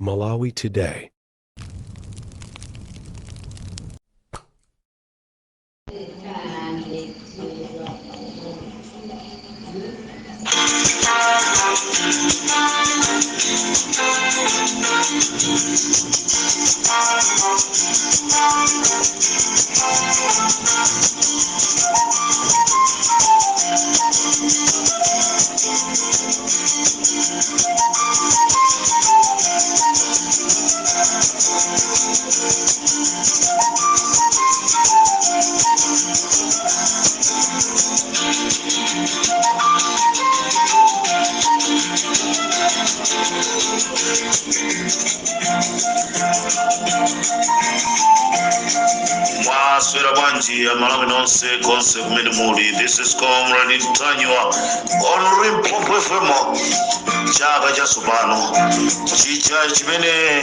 Malawi Today. Malawi nonse konse kumene muli. This is Comrade Tanywa on Limpopo FM. Chaka cha supano chicha chimene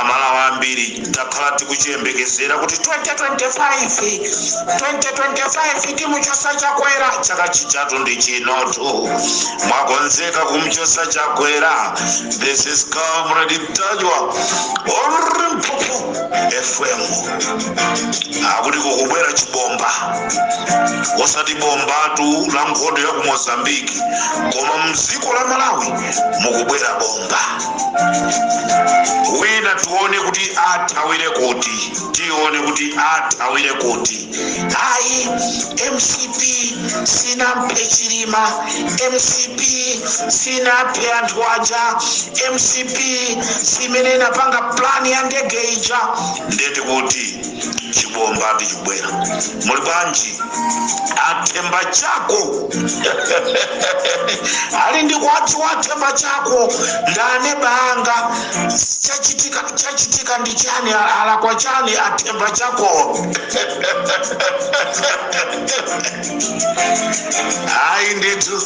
amalawi ambiri takhala tikuchiyembekezera kuti 2025 timu chosa chakwera chaka chichatu ndi chinotu mwakonzeka kumchosa chakwera. This is Comrade Tanywa on Limpopo FM. Akuti kukubwera chibomba osati bombatu la nkhondo ya ku Mozambique koma mziko la Malawi mukubwera bomba. Wina tuone kuti athawire kuti, tione kuti athawire kuti. Ayi MCP sina mpechirima, MCP sina pe anthu aja, MCP simene napanga plani ya ndege ija. Ndeti kuti chibomba tichibwera. Muli bwanji athemba chako ali ndi kwati wathemba chako ndane banga chachitika ndi chani ala kwa chani athemba chako. Ayi nditu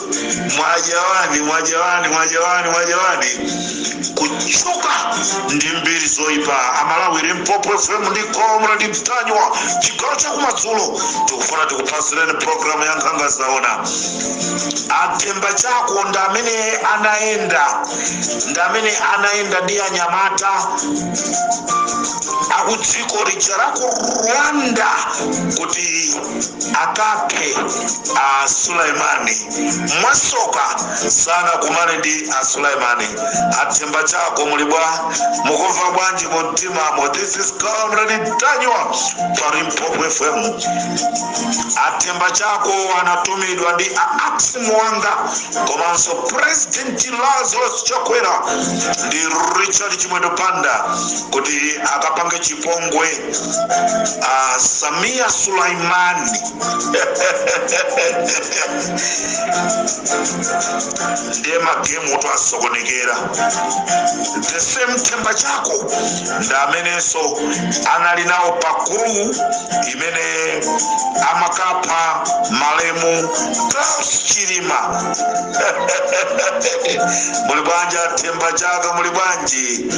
mwajawani kuchuka ndi mbiri zoipa. Amalawi Limpopo FM ndi Comrade Tanywa chigawo cha kumadzulo tikufuna tikupasireni programu ya nkhanga zaona. Athemba chako ndamene anaenda ndi anyamata akudziko lija la Rwanda kuti akaphe Sulaimani mwasoka sana kumane ndi Sulaimani. Athemba chako mulibwa mukumva bwanji mumtima. This is Comrade Tanywa pa Limpopo FM. Athemba chako anatumidwa ndi Ax Mwanga komanso President Lazarus Chakwera ndi Richard Chimwendo Panda kuti akapange chipongwe Samia Sulaimani. Ndiye magemu twasokonekera. The same Themba chako ndamenenso anali nawo pakuru imene amakapha malemu Klaus Chilima. Muli bwanji Themba chako, muli bwanji?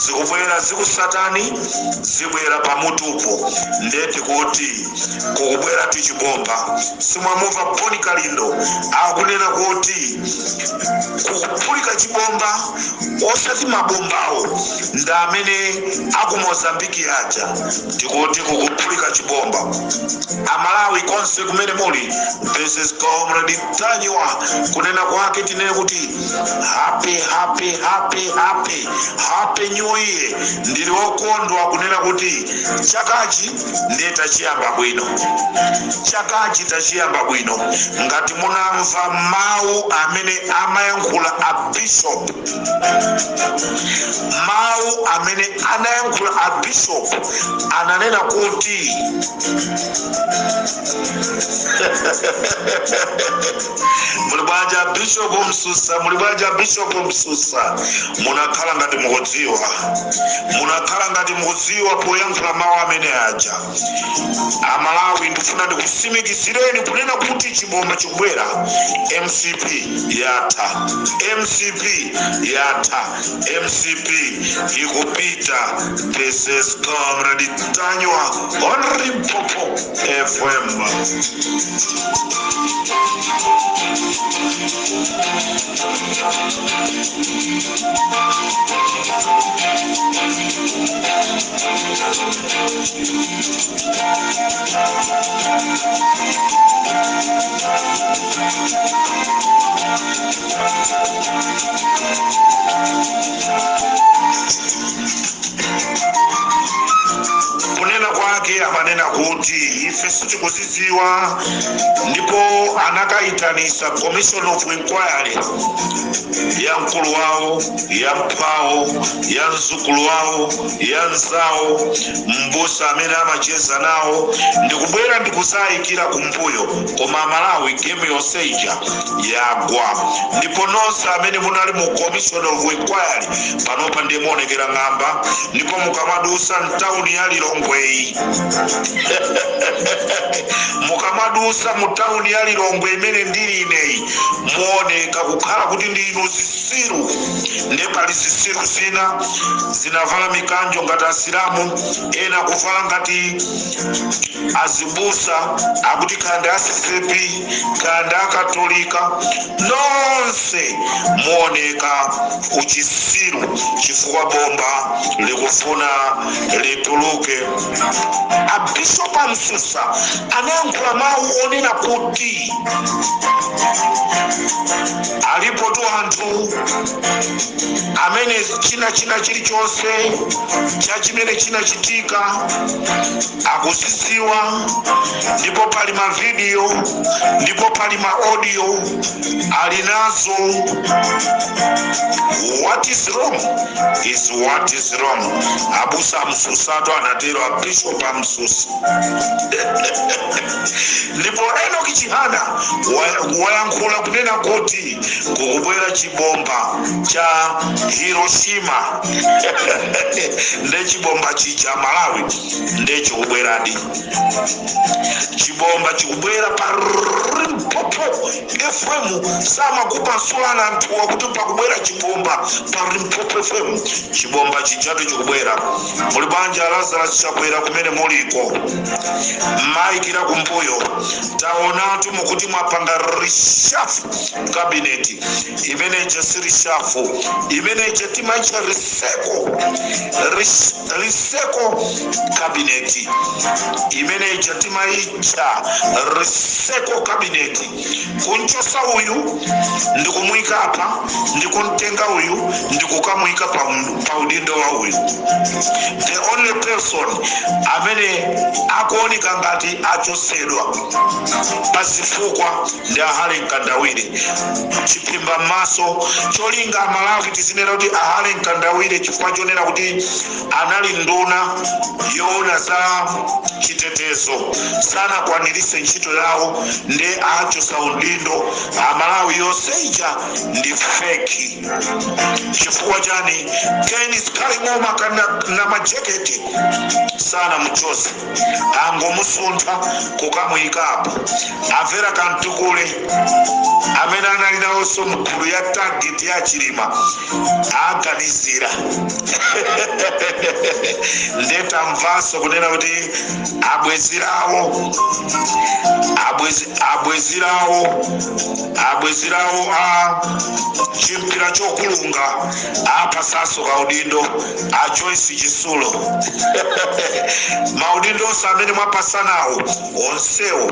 Zikubwera zikusatani zibwera pamutupo. Ndeti kuti kukubwera tichibomba. Simwamuva Boni Kalindo akunena kuti kukupulika chibomba osati mabombawo ndamene aku Mozambique aja. Tikuti kukupulika chibomba. Amalawi konse kumene muli. This is Comrade Tanywa kunena kwake tinene kuti happy new year. Ndili wokondwa kunena kuti chakachi ndiye tachiyamba bwino. Chakachi tachiyamba bwino. Ngati munamva mawu amene amayankhula a bishop, mawu amene anayankhula a bishop ananena kuti muli bwanji Bishop Msusa, muli bwanji Bishop Msusa. Munakhala ngati mukudziwa poyankhula mawu amene aja. Amalawi ndifuna ndikusimikizireni kunena kuti chibomba chikubwera. MCP yatha, MCP ikupita. This is Comrade Tanywa on Limpopo FM. kunena kwake amanena kuti ife sitikuzidziwa, ndipo anakaitanisa commission of inquiry ya mkulu wawo, ya mphawo, ya mzukulu wawo, ya nzawo, mbusa amene amacheza nawo, ndikubwera ndikusayikira kumbuyo, koma Malawi game yoseja yagwa. Ndipo nonse amene munali mu commission of inquiry panopa ndimonekera ng'amba, ndipo mukamadusa mtauni ya Lilongwe mukamadusa mu tauni ya Lilongwe imene ndili ineyi, muoneka kukhala kuti ndi inu zisiru. Nepali zisiru zina zinavala mikanjo ngati asilamu, ena kuvala ngati azibusa, akuti kanda asisepi, kanda akatolika, nonse muoneka uchisiru chifukwa bomba likufuna lituluke. Bishop Msusa anayankhula mawu onena kuti alipo tu anthu amene china chilichonse cha chimene chinachitika akuzidziwa, ndipo pali ma video, ndipo pali ma audio ali nazo. What is wrong is what is wrong. Abusa Msusato anatero Bishop Msusa. Ndipo Enoch Chihana wayankhula kunena kuti kukubwera chibomba cha Hiroshima nde chibomba chija Malawi nde chikubweradi. Chibomba chikubwera pa Limpopo FM sama kupasula anthu wakuti pakubwera chibomba pa Limpopo FM. Chibomba chijato chikubwera. Muli banja Lazarus Chakwera kumene muliko, maikira kumbuyo, taonatu mukuti mwapanga reshuffle cabinet imene chasiri reshuffle imene chetima cha riseko cabinet imene chetima cha riseko cabinet. Kunchosa uyu ndikumuika apa, ndikuntenga uyu ndikukamuika pa udindo wa uyu. The only person amene akuoneka ngati achosedwa pasifukwa ndi Halen Kandawire. Chipimba maso cholinga Malawi tizinena kuti Halen Kandawire chifukwa chonena kuti anali nduna yoona za chitetezo sana kwanirise ntchito yawo ndi achosa udindo. Malawi yoseja ndi fake. Chifukwa chani Kenis Kalimoma na majaketi sana mchosi angomusunta kukamuyika apo. Avera Kantukule amene anali nawonso mkulu ya target ya Chilima aganizira ndeta mvaso kunena kuti abwezirawo chimpira chokulunga apa saso kaudindo a Joyce Chisulo. Maudindo samene mwapasanawo onsewo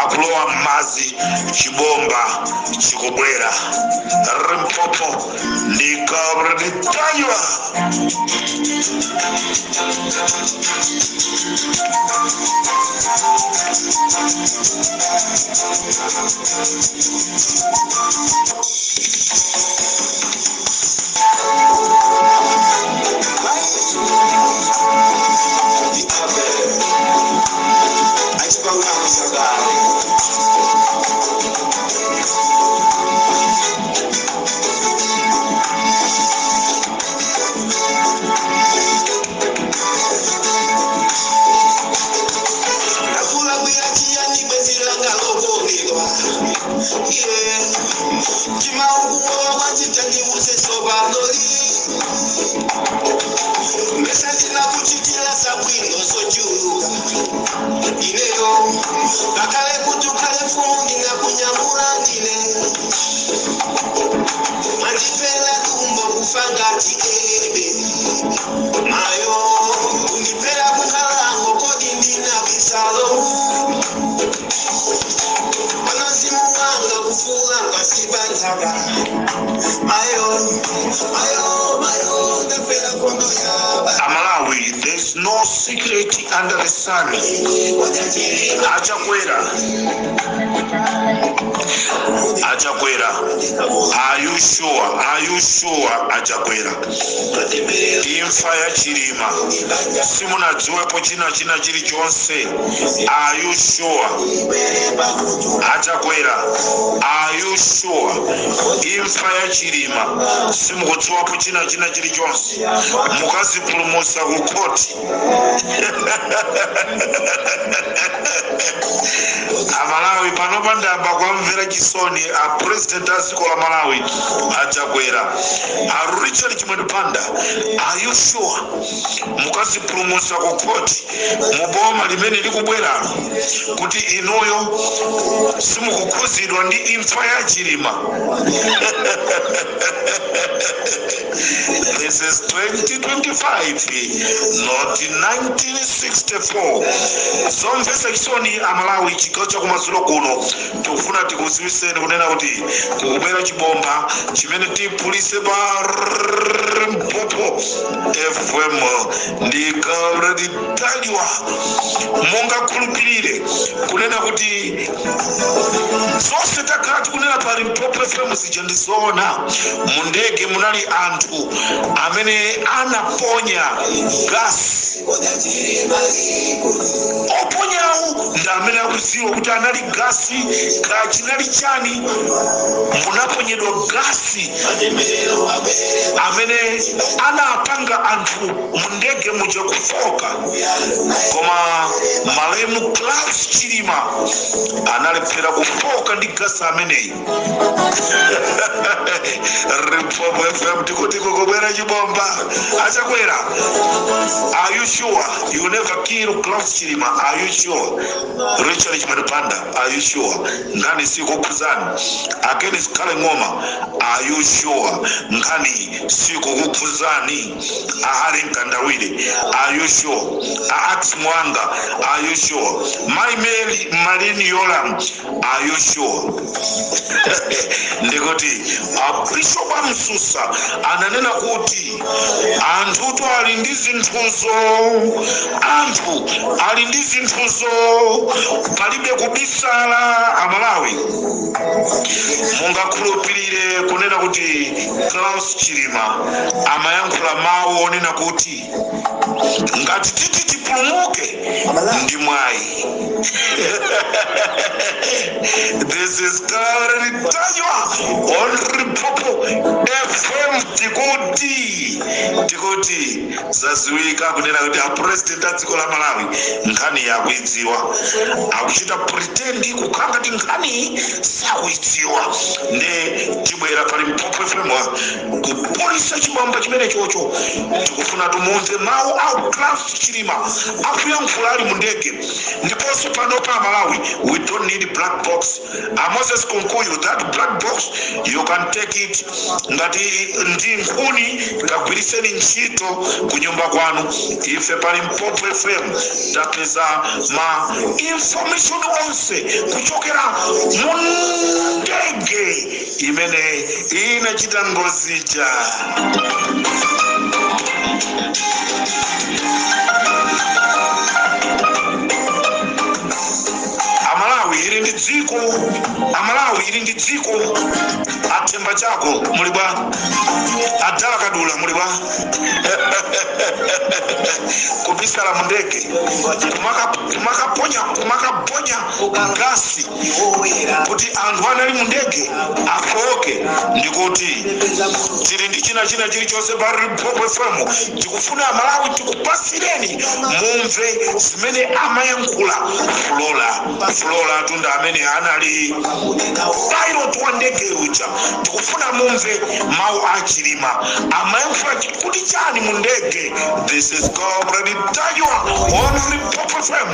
akulowa mazi, chibomba chikubwera. Limpopo likabra litaywa. Mayo Amalawi, there is no secret under the sun. Achakwera. Are you sure? Achakwera. Imfa ya Chilima. Simuna juwepo china chili chonse. Are you sure? Achakwera. Are you sure? Imfa ya Chilima. Simukujuwepo china chili chonse. Mukazi pulumusa kukoti. Amalawi panopanda bakwamvera chisoni a president asikola Malawi Achakwera a Richard Chimwedupanda. Are you sure? Mukazi pulumusa kukoti muboma limene likubweralo kuti inuyo simukukuzidwa ndi imfa ya Chilima. This is 2025, not 1964. Zomvesa chisoni Amalawi chigawo cha kumadzulo kuno tikufuna tikuziwiseni kunena kuti kukubwera chibomba chimene tipulise pa Mpopo FM ndikadaliwa mungakhulupirire kunena kuti zonse takhala tikunena pali Mpopo FM zichandizona mu ndege munali anthu amene anaponya gasi. Oponyawo ndi amene akudziwa kuti anali gasi kachinali chani. Munaponyedwa gasi amene anapanga anthu mu ndege muja kufoka, koma malemu Klaus Chilima analephera kufoka ndi gasi ameneyi. Mpopo FM tikutiko kubwera chibomba. Achakwera, are you sure you never kill Klaus Chilima? Are you sure? Richard Chimwedupanda, are you sure? Ngani sikukuzani against Kale Ngoma, are you sure? Ngani sikukuzani ahali Nkandawire, are you sure? Ax Mwanga, are you sure? My Mary Marini Yolam, are you sure? Ndikuti Bishop Amsusa ananena kuti anthu to ali ndi zinthuzo, anthu ali ndi zinthuzo, palibe kubisala. Amalawi mungakhulupirire kunena kuti Klaus Chilima amayankhula mawu onena kuti ngati titi tipulumuke ndi mwayi. This is Kaletajwa on Mpopo FM. Tikuti zaziwika kunena kuti a president adziko la Malawi nkhani yakuidziwa, akuchita pretend kukhala kuti nkhani sakuidziwa. Ne tibwera pali Mpopo FM kupolisa chibomba chimene chocho. Tikufuna tumumve mawu a Klaus Chilima akuyankhula ali mu ndege. Ndiponso pano pa Malawi we don't need black box. Moses Kunkuyu, that black box you can take it ngati ndi nkhuni kagwiriseni ntchito kunyumba kwanu. Ife pali Mpopo FM tapeza ma information onse kuchokera mu ndege imene inachita ngozija. Amalawi ili ndi dziko atemba chako mulibwa adala kadula mulibwa kubisala mu ndege kumakaponya gasi kuti anthu anali mu ndege afoke. Ndikuti tili ndi china chilichonse pa Mpopo FM tikufuna Amalawi tikupasireni mumve zimene amayankhula Flora tunda amene anali pilot wa ndege uja. Tikufuna mumve mawu a Chilima amayankhula kuti chani mu ndege. This is Kaletajwa on Mpopo FM.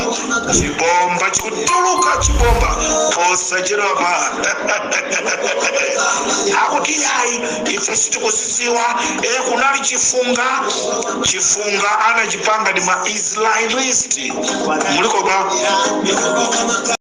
Chibomba chikutuluka chibomba posachedwapa. Akuti yayi ife sitikuzidziwa kunali chifunga anachipanga ndi ma Israelist muliko ba